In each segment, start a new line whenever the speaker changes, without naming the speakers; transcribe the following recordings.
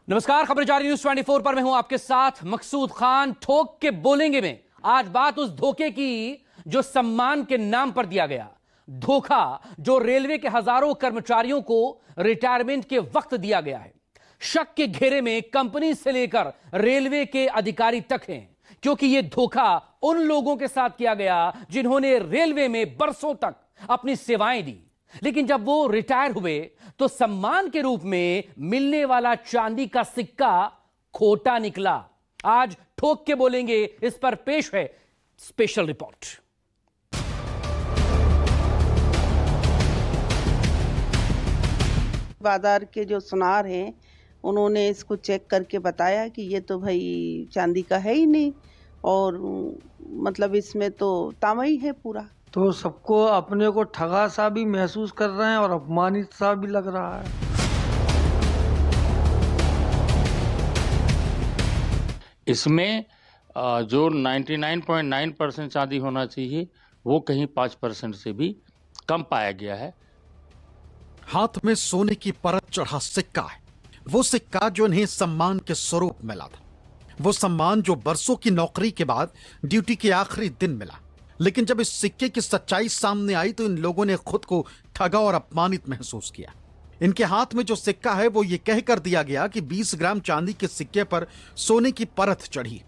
नमस्कार, खबर जारी न्यूज 24 पर मैं हूं आपके साथ मकसूद खान। ठोक के बोलेंगे में आज बात उस धोखे की जो सम्मान के नाम पर दिया गया। धोखा जो रेलवे के हजारों कर्मचारियों को रिटायरमेंट के वक्त दिया गया है। शक के घेरे में कंपनी से लेकर रेलवे के अधिकारी तक हैं, क्योंकि यह धोखा उन लोगों के साथ किया गया जिन्होंने रेलवे में बरसों तक अपनी सेवाएं दी, लेकिन जब वो रिटायर हुए तो सम्मान के रूप में मिलने वाला चांदी का सिक्का खोटा निकला। आज ठोक के बोलेंगे इस पर पेश है स्पेशल रिपोर्ट।
बाजार के जो सुनार हैं उन्होंने इसको चेक करके बताया कि ये तो भाई चांदी का है ही नहीं, और मतलब इसमें तो तांबा ही है पूरा।
तो सबको अपने को ठगा सा भी महसूस कर रहे हैं और अपमानित सा भी लग रहा है।
इसमें जो 99.9% चांदी होना चाहिए वो कहीं 5% से भी कम पाया गया है।
हाथ में सोने की परत चढ़ा सिक्का है, वो सिक्का जो इन्हें सम्मान के स्वरूप मिला था। वो सम्मान जो बरसों की नौकरी के बाद ड्यूटी के आखिरी दिन मिला। लेकिन जब इस सिक्के की सच्चाई सामने आई तो इन लोगों ने खुद को ठगा और अपमानित महसूस किया। इनके हाथ में जो सिक्का है वो ये कहकर दिया गया कि 20 ग्राम चांदी के सिक्के पर सोने की परत चढ़ी,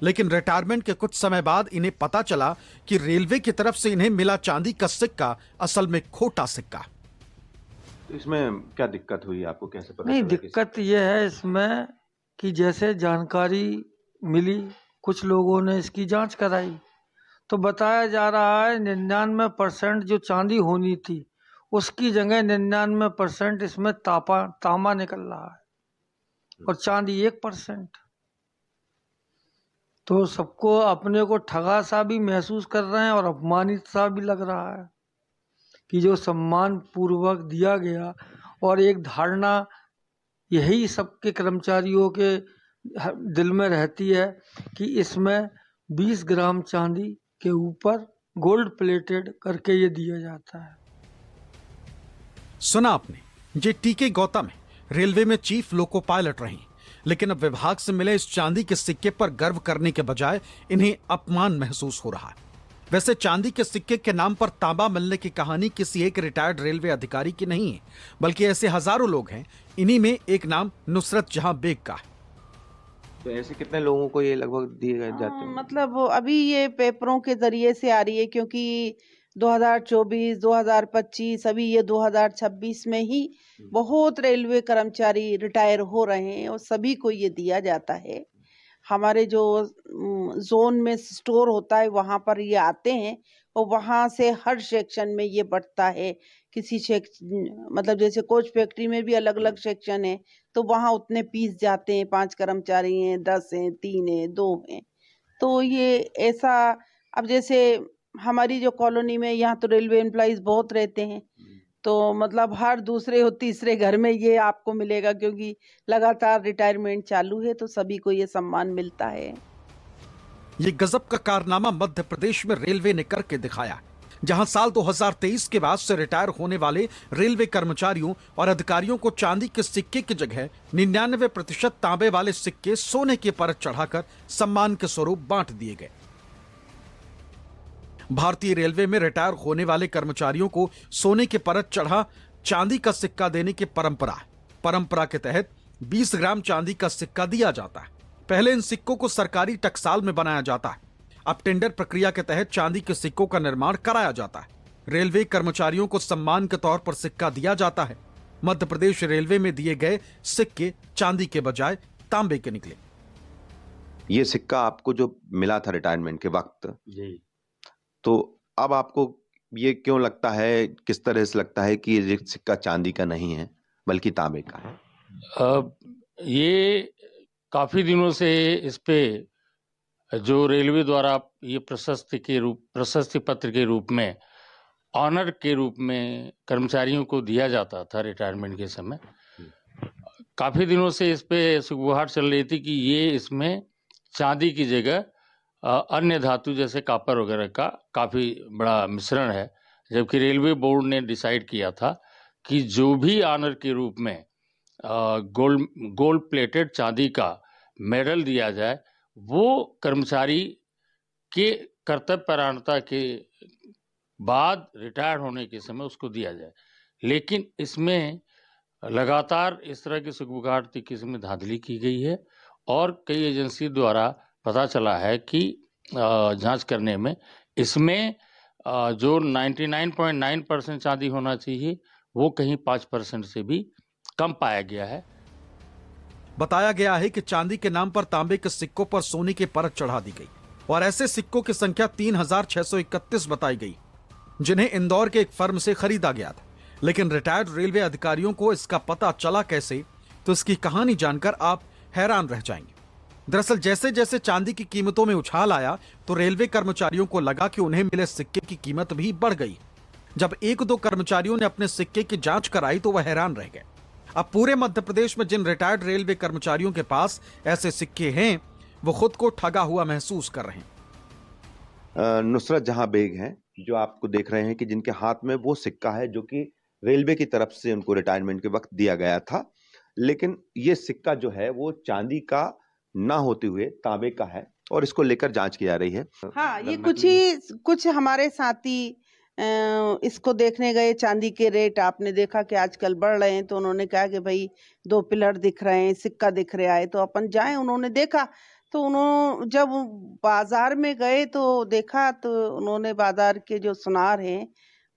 लेकिन रिटायरमेंट के कुछ समय बाद इन्हें पता चला कि रेलवे की तरफ से इन्हें मिला चांदी का सिक्का असल में खोटा सिक्का।
तो इसमें क्या दिक्कत हुई, आपको कैसे पता
नहीं,
चला?
दिक्कत यह है इसमें कि जैसे जानकारी मिली, कुछ लोगों ने इसकी जांच कराई तो बताया जा रहा है 99% जो चांदी होनी थी उसकी जगह 99% इसमें तांबा निकल रहा है और चांदी 1%। तो सबको अपने को ठगा सा भी महसूस कर रहे हैं और अपमानित सा भी लग रहा है कि जो सम्मान पूर्वक दिया गया। और एक धारणा यही सबके कर्मचारियों के दिल में रहती है कि इसमें 20 ग्राम चांदी के ऊपर गोल्ड प्लेटेड करके ये दिया जाता है।
सुना आपने, ये टीके गौतम है, रेलवे में चीफ लोको पायलट रही, लेकिन अब विभाग से मिले इस चांदी के सिक्के पर गर्व करने के बजाय इन्हें अपमान महसूस हो रहा है। वैसे चांदी के सिक्के के नाम पर तांबा मिलने की कहानी किसी एक रिटायर्ड रेलवे अधिकारी की नहीं है, बल्कि ऐसे हजारों लोग हैं। इन्हीं में एक नाम नुसरत जहां बेग का है।
तो ऐसे कितने लोगों को ये लगभग दिए जाते हैं?
मतलब अभी ये पेपरों के जरिए से आ रही है, क्योंकि 2024, 2025 अभी ये 2026 में ही बहुत रेलवे कर्मचारी रिटायर हो रहे हैं और सभी को ये दिया जाता है। हमारे जो जोन में स्टोर होता है वहां पर ये आते हैं और वहां से हर सेक्शन में ये बढ़ता है। किसी सेक्शन मतलब जैसे कोच फैक्ट्री में भी अलग अलग सेक्शन है, तो वहां उतने पीस जाते हैं, 5 कर्मचारी हैं, 10 हैं, 3 हैं, 2 हैं। तो ये ऐसा, अब जैसे हमारी जो कॉलोनी में यहाँ तो रेलवे एम्प्लॉइज बहुत रहते हैं, तो मतलब हर दूसरे और तीसरे घर में ये आपको मिलेगा, क्योंकि लगातार रिटायरमेंट चालू है तो सभी को ये सम्मान मिलता है।
ये गजब का कारनामा मध्य प्रदेश में रेलवे ने करके दिखाया, जहां साल 2023 के बाद से रिटायर होने वाले रेलवे कर्मचारियों और अधिकारियों को चांदी के सिक्के की जगह 99% तांबे वाले सिक्के सोने की परत चढ़ाकर सम्मान के स्वरूप बांट दिए गए। भारतीय रेलवे में रिटायर होने वाले कर्मचारियों को सोने की परत चढ़ा चांदी का सिक्का देने की परंपरा है। परंपरा के तहत 20 ग्राम चांदी का सिक्का दिया जाता है। पहले इन सिक्कों को सरकारी टकसाल में बनाया जाता है। अब टेंडर प्रक्रिया के तहत चांदी के सिक्कों का निर्माण कराया जाता है। रेलवे कर्मचारियों को सम्मान के तौर पर सिक्का दिया जाता है। मध्य प्रदेश रेलवे में दिए गए सिक्के चांदी के बजाय तांबे के निकले।
ये सिक्का आपको जो मिला था रिटायरमेंट के वक्त
जी,
तो अब आपको ये क्यों लगता है, किस तरह से लगता है कि ये सिक्का चांदी का नहीं है बल्कि तांबे का है?
ये काफी दिनों से इस पे जो रेलवे द्वारा ये प्रशस्ति पत्र के रूप में, ऑनर के रूप में कर्मचारियों को दिया जाता था रिटायरमेंट के समय, काफी दिनों से इस पे सुगबुगाहट चल रही थी कि ये इसमें चांदी की जगह अन्य धातु जैसे कॉपर वगैरह का काफी बड़ा मिश्रण है। जबकि रेलवे बोर्ड ने डिसाइड किया था कि जो भी ऑनर के रूप में गोल्ड प्लेटेड चांदी का मेडल दिया जाए, वो कर्मचारी के कर्तव्य परायणता के बाद रिटायर होने के समय उसको दिया जाए। लेकिन इसमें लगातार इस तरह की सुगबुगाहट किस्म में धांधली की गई है और कई एजेंसी द्वारा पता चला है कि जांच करने में इसमें जो 99.9% चांदी होना चाहिए वो कहीं 5% से भी कम पाया गया है।
बताया गया है कि चांदी के नाम पर तांबे के सिक्कों पर सोने की परत चढ़ा दी गई और ऐसे सिक्कों की संख्या 3631 बताई गई, जिन्हें इंदौर के एक फर्म से खरीदा गया था। लेकिन रिटायर्ड रेलवे अधिकारियों को इसका पता चला कैसे, तो इसकी कहानी जानकर आप हैरान रह जाएंगे। दरअसल जैसे जैसे चांदी की कीमतों में उछाल आया तो रेलवे कर्मचारियों को लगा कि उन्हें मिले सिक्के की कीमत भी बढ़ गई। जब एक दो कर्मचारियों ने अपने सिक्के की जांच कराई तो वह हैरान रह गए। अब पूरे मध्य प्रदेश में जिन रिटायर्ड रेलवे कर्मचारियों के पास ऐसे सिक्के हैं वो खुद को ठगा हुआ महसूस कर रहे हैं।
नुसरत जहां बेग हैं जो आपको देख रहे हैं कि जिनके हाथ में वो सिक्का है जो कि रेलवे की तरफ से उनको रिटायरमेंट के वक्त दिया गया था, लेकिन ये सिक्का जो है वो चांदी का ना होते हुए तांबे का है और इसको लेकर जांच की जा रही है।
हाँ, ये कुछ हमारे साथी इसको देखने गए। चांदी के रेट आपने देखा कि आजकल बढ़ रहे हैं, तो उन्होंने कहा कि भाई 2 पिलर दिख रहे हैं, सिक्का दिख रहा है, तो अपन जाएं। उन्होंने देखा तो उन्होंने जब बाजार में गए तो देखा तो उन्होंने बाजार के जो सुनार हैं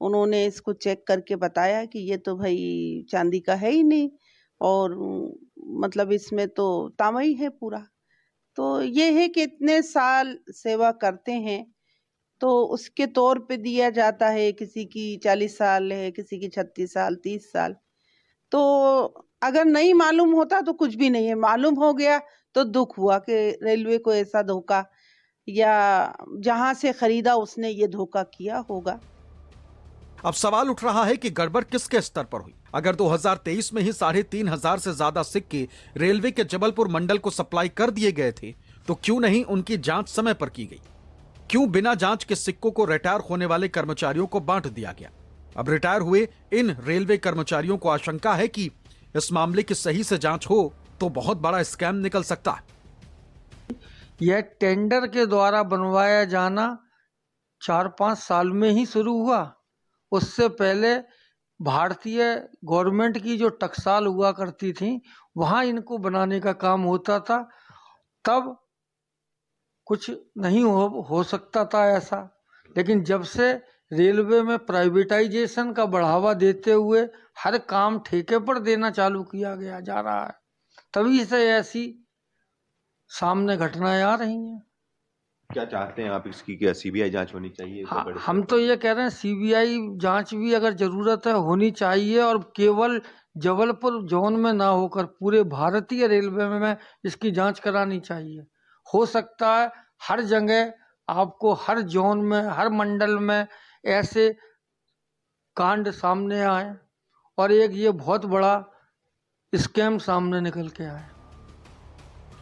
उन्होंने इसको चेक करके बताया कि ये तो भाई चांदी का है ही नहीं और मतलब इसमें तो तांबा ही है पूरा। तो ये है कि इतने साल सेवा करते हैं तो उसके तौर पे दिया जाता है। किसी की 40 साल है, किसी की 36 साल, 30 साल। तो अगर नहीं मालूम होता तो कुछ भी नहीं है, मालूम हो गया तो दुख हुआ कि रेलवे को ऐसा धोखा, या जहां से खरीदा उसने ये धोखा किया होगा।
अब सवाल उठ रहा है कि गड़बड़ किसके स्तर पर हुई। अगर 2023 में ही 3500 से ज्यादा सिक्के रेलवे के जबलपुर मंडल को सप्लाई कर दिए गए थे तो क्यों नहीं उनकी जांच समय पर की गई? क्यों बिना जांच के सिक्कों को रिटायर होने वाले कर्मचारियों को बांट दिया गया? अब रिटायर हुए इन रेलवे कर्मचारियों को आशंका है कि इस मामले की सही से जांच हो तो बहुत बड़ा स्कैम निकल सकता है।
यह टेंडर के द्वारा बनवाया जाना 4-5 साल में ही शुरू हुआ। उससे पहले भारतीय गवर्नमेंट की जो टकसाल हुआ करती थी वहाँ इनको बनाने का काम होता था, तब कुछ नहीं हो सकता था ऐसा। लेकिन जब से रेलवे में प्राइवेटाइजेशन का बढ़ावा देते हुए हर काम ठेके पर देना चालू किया गया जा रहा है, तभी से ऐसी सामने घटनाएं आ रही हैं।
क्या चाहते हैं आप इसकी कि सीबीआई जांच होनी चाहिए?
हाँ, हम तो ये कह रहे हैं सीबीआई जांच भी अगर जरूरत है होनी चाहिए और केवल जबलपुर जोन में ना होकर पूरे भारतीय रेलवे में इसकी जांच करानी चाहिए। हो सकता है हर जगह आपको हर जोन में हर मंडल में ऐसे कांड सामने आए और एक ये बहुत बड़ा स्कैम सामने निकल के आए।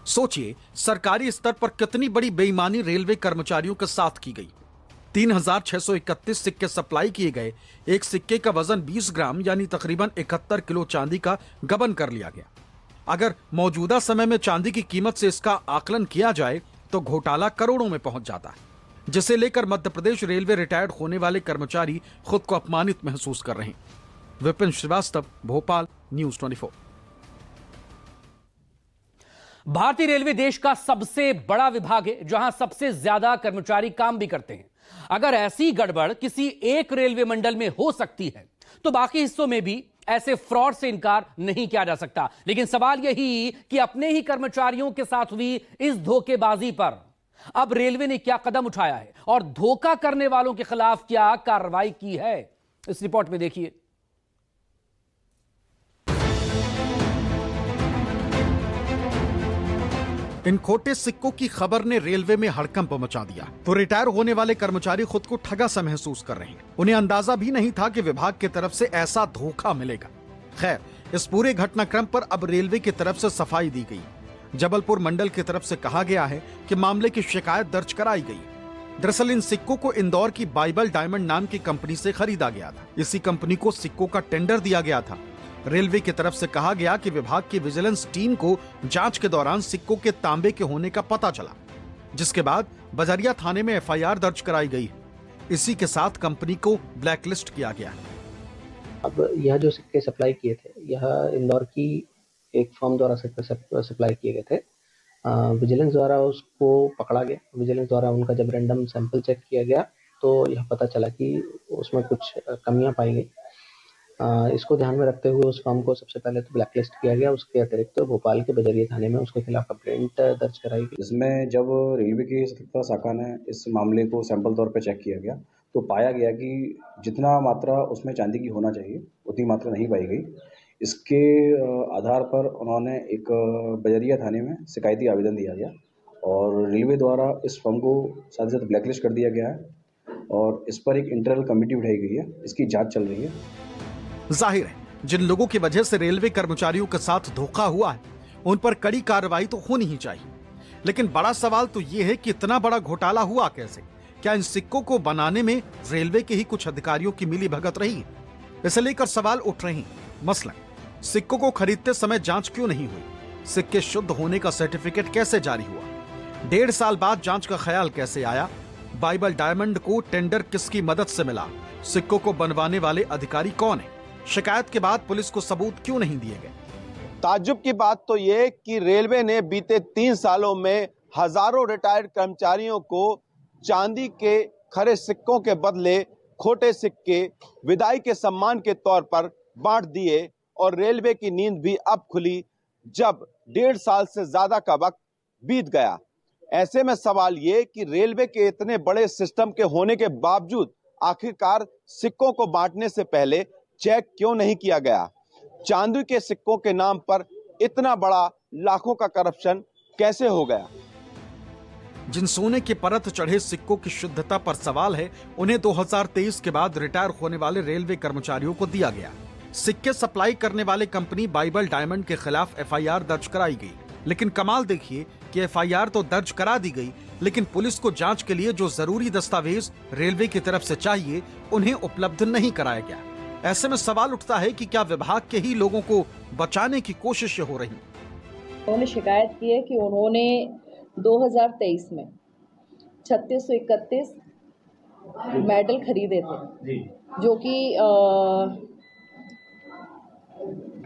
सोचिए सरकारी स्तर पर कितनी बड़ी बेईमानी रेलवे कर्मचारियों के साथ की गई। 3631 सिक्के सप्लाई किए गए। एक सिक्के का वजन 20 ग्राम यानी तकरीबन 71 किलो चांदी का गबन कर लिया गया। अगर मौजूदा समय में चांदी की कीमत से इसका आकलन किया जाए तो घोटाला करोड़ों में पहुंच जाता है, जिसे लेकर मध्य प्रदेश रेलवे रिटायर्ड होने वाले कर्मचारी खुद को अपमानित महसूस कर रहे हैं। विपिन श्रीवास्तव, भोपाल, न्यूज 24।
भारतीय रेलवे देश का सबसे बड़ा विभाग है जहां सबसे ज्यादा कर्मचारी काम भी करते हैं। अगर ऐसी गड़बड़ किसी एक रेलवे मंडल में हो सकती है तो बाकी हिस्सों में भी ऐसे फ्रॉड से इनकार नहीं किया जा सकता। लेकिन सवाल यही कि अपने ही कर्मचारियों के साथ हुई इस धोखेबाजी पर अब रेलवे ने क्या कदम उठाया है और धोखा करने वालों के खिलाफ क्या कार्रवाई की है, इस रिपोर्ट में देखिए।
इन खोटे सिक्कों की खबर ने रेलवे में हड़कंप मचा दिया तो रिटायर होने वाले कर्मचारी खुद को ठगा सा महसूस कर रहे हैं। उन्हें अंदाजा भी नहीं था कि विभाग की तरफ से ऐसा धोखा मिलेगा। खैर, इस पूरे घटनाक्रम पर अब रेलवे की तरफ से सफाई दी गई। जबलपुर मंडल की तरफ से कहा गया है कि मामले की शिकायत दर्ज कराई गई। दरअसल इन सिक्कों को इंदौर की बाइबल डायमंड नाम की कंपनी से खरीदा गया था। इसी कंपनी को सिक्कों का टेंडर दिया गया था। रेलवे की तरफ से कहा गया कि विभाग की विजिलेंस टीम को जांच के दौरान सिक्कों के तांबे के होने का पता चला, जिसके बाद बजरिया थाने में एफआईआर दर्ज कराई गई है। इसी के साथ कंपनी को ब्लैकलिस्ट किया गया।
अब यह जो सिक्के सप्लाई किए थे, यह इंदौर की एक फर्म द्वारा सप्लाई किए गए थे। विजिलेंस द्वारा उसको पकड़ा गया। विजिलेंस द्वारा उनका जब रैंडम सैंपल चेक किया गया तो यह पता चला कि उसमें कुछ कमियां पाई गई। इसको ध्यान में रखते हुए उस फर्म को सबसे पहले तो ब्लैकलिस्ट किया गया। उसके अतिरिक्त तो भोपाल के बजरिया थाने में उसके खिलाफ कंप्लेंट दर्ज कराई गई।
इसमें जब रेलवे की सतर्कता शाखा ने इस मामले को सैंपल तौर पर चेक किया गया तो पाया गया कि जितना मात्रा उसमें चांदी की होना चाहिए उतनी मात्रा नहीं पाई गई। इसके आधार पर उन्होंने एक बजरिया थाने में शिकायती आवेदन दिया गया और रेलवे द्वारा इस फर्म को साथ ही साथ ब्लैकलिस्ट कर दिया गया है और इस पर एक इंटरनल कमेटी उठाई गई है। इसकी जांच चल रही है।
जाहिर है, जिन लोगों की वजह से रेलवे कर्मचारियों के साथ धोखा हुआ है उन पर कड़ी कार्रवाई तो होनी ही चाहिए, लेकिन बड़ा सवाल तो यह है कि इतना बड़ा घोटाला हुआ कैसे? क्या इन सिक्कों को बनाने में रेलवे के ही कुछ अधिकारियों की मिलीभगत रही है? इसे लेकर सवाल उठ रहे हैं। मसलन सिक्कों को खरीदते समय जांच क्यों नहीं हुई? सिक्के शुद्ध होने का सर्टिफिकेट कैसे जारी हुआ? 1.5 साल बाद जांच का ख्याल कैसे आया? बाइबल डायमंड को टेंडर किसकी मदद से मिला? सिक्कों को बनवाने वाले अधिकारी कौन है? शिकायत के बाद पुलिस को सबूत क्यों नहीं दिए गए?
ताज्जुब की बात तो ये कि रेलवे ने बीते 3 सालों में हजारों रिटायर्ड कर्मचारियों को चांदी के खरे सिक्कों के बदले खोटे सिक्के विदाई के सम्मान के तौर पर बांट दिए और रेलवे की नींद भी अब खुली जब 1.5 साल से ज्यादा का वक्त बीत गया। ऐसे में सवाल ये कि रेलवे के इतने बड़े सिस्टम के होने के बावजूद आखिरकार सिक्कों को बांटने से पहले चेक क्यों नहीं किया गया? चांदी के सिक्कों के नाम पर इतना बड़ा लाखों का करप्शन कैसे हो गया?
जिन सोने की परत चढ़े सिक्कों की शुद्धता पर सवाल है, उन्हें 2023 के बाद रिटायर होने वाले रेलवे कर्मचारियों को दिया गया। सिक्के सप्लाई करने वाले कंपनी बाइबल डायमंड के खिलाफ एफआईआर दर्ज कराई गई, लेकिन कमाल देखिए कि एफआईआर तो दर्ज करा दी गई, लेकिन पुलिस को जांच के लिए जो जरूरी दस्तावेज रेलवे की तरफ से चाहिए उन्हें उपलब्ध नहीं कराया गया। ऐसे में सवाल उठता है कि क्या विभाग के ही लोगों को बचाने की कोशिश हो रही?
उन्होंने शिकायत की है कि उन्होंने 2023 में 3631 मेडल खरीदे थे जो कि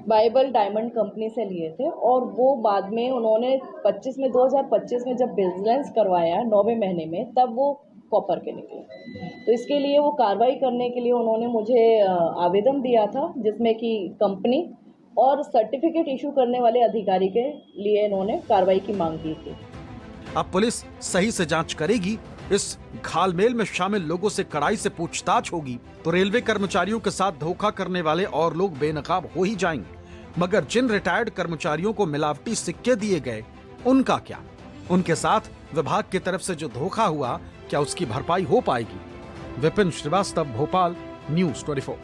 बाइबल डायमंड कंपनी से लिए थे और वो बाद में उन्होंने 2025 में जब विजिलेंस करवाया 9वें महीने में तब वो कॉपर के निकले। तो इसके लिए वो कार्रवाई करने के लिए उन्होंने मुझे आवेदन दिया था जिसमें कि कंपनी और सर्टिफिकेट इशू करने वाले अधिकारी के लिए इन्होंने कार्रवाई की मांग की थी।
अब पुलिस सही से जांच करेगी, इस घालमेल में शामिल लोगों से कड़ाई से पूछताछ होगी तो रेलवे कर्मचारियों के साथ धोखा करने वाले और लोग बेनकाब हो ही जाएंगे। मगर जिन रिटायर्ड कर्मचारियों को मिलावटी सिक्के दिए गए उनका क्या? उनके साथ विभाग की तरफ से जो धोखा हुआ, क्या उसकी भरपाई हो पाएगी? विपिन श्रीवास्तव, भोपाल, न्यूज़ 24।